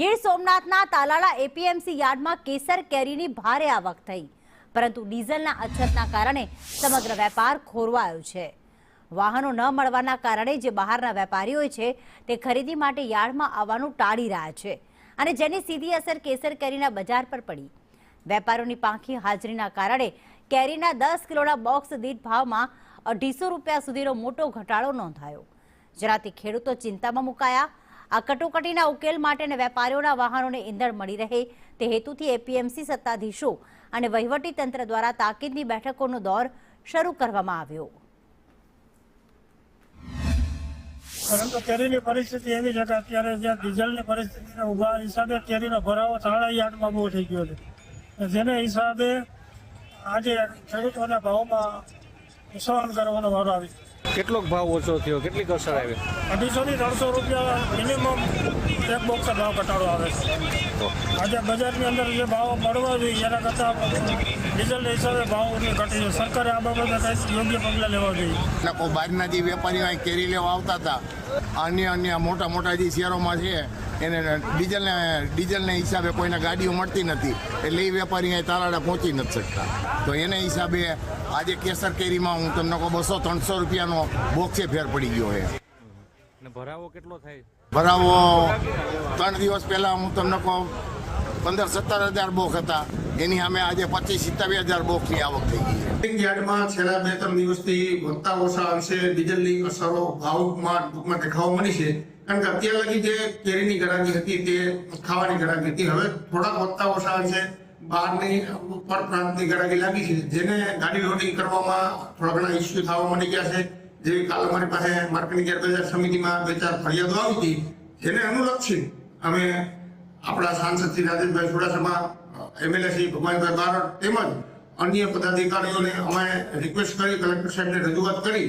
Gir સોમનાથના Talala APMC યાર્ડમાં કેસર કેરીની ભારે આવક થઈ, પરંતુ ડીઝલના અછતના કારણે સમગ્ર વેપાર ખોરવાયો છે. વાહનો ન મળવાના કારણે જે બહારના વેપારીઓ છે તે ખરીદી માટે યાર્ડમાં આવવાનું ટાળી રહ્યા છે અને જેની સીધી અસર કેસર કેરીના બજાર પર પડી. વેપારીઓની પાંખી હાજરીના કારણે કેરીના 10 કિલોના બોક્સ દીઠ ભાવમાં 250 રૂપિયા સુધીનો મોટો ઘટાડો નોંધાયો, જેનાથી ખેડૂતો ચિંતામાં મુકાયા. આ કટોકટીના ઉકેલ માટે અને વેપારીઓના વાહનોને ઈંધણ મળી રહે તે હેતુથી એપીએમસી સત્તાધીશો અને વહીવટી તંત્ર દ્વારા તાકીદની બેઠકોનો દોર શરૂ કરવામાં આવ્યો. પરંતુ કેરીની પરિસ્થિતિ એવી છે કે અત્યારે જ્યાં ડીઝલની પરિસ્થિતિના ઉભા હિસાબે કેરીનો ભરાવો તાળા યાર્ડમાં બહુ થઈ ગયો છે, જેને હિસાબે આજે ખેડૂતોના ભાવમાં સહન કરવાનો વારો આવી. કેટલોક ભાવ ઓછો થયો, કેટલીક અસર આવી? 250 થી 300 રૂપિયા મિનિમમ એક બોક્સનો ભાવ ઘટાડો આવે છે. આજે બજારની અંદર જે ભાવ મળવા જોઈએ એના કરતાં ડીઝલના હિસાબે ભાવ ઘટી છે. સરકારે આ બાબતે કંઈક યોગ્ય પગલાં લેવા જોઈએ. લોકો બહારના જે વેપારીઓ અહીં કેરી લેવા આવતા હતા, અન્ય મોટા જે શહેરોમાં છે એને ડીઝલના હિસાબે કોઈને ગાડીઓ મળતી નથી, એટલે એ વેપારી અહીં તાલાળા પહોંચી નથી શકતા. તો એને હિસાબે આજે કેસર કેરીમાં હું તમને કહું 200-300 રૂપિયાનો બોક્સે ફેર પડી ગયો છે. ભરાવો કેટલો થાય? ભરાવો 3 દિવસ પહેલાં હું તમને કહું 15-17 હજાર બોક્સ હતા, એની સામે આજે 25-27 હજાર બોક્સની આવક થઈ ગઈ છે. યાર્ડમાં છેલ્લા 2-3 દિવસથી વધતા ઓછા અંશે ડીઝલની અસરો ભાવમાં ટૂંકમાં દેખાવા મળી છે. કારણ કે અત્યાર લગી જે કેરીની ગરાગી હતી તે ખાવાની ગરાગી હતી, હવે થોડાક વધતા ઓછા અંશે બહારની પરપ્રાંતની ગરાગી લાગી છે, જેને ગાડી લોડિંગ કરવામાં થોડા ઘણા ઇસ્યુ થવા મળી ગયા છે. જેવી કાલ અમારી પાસે માર્કેટિંગ યાર્ડ બજાર સમિતિમાં 2-4 ફરિયાદો આવી હતી, જેને અનુલક્ષી અમે આપણા સાંસદ શ્રી રાજેશભાઈ ચુડાસમા, એમએલએ શ્રી ભગવાનભાઈ બારડ તેમજ અન્ય પદાધિકારીઓને અમે રિક્વેસ્ટ કરી કલેક્ટર સાહેબને રજૂઆત કરી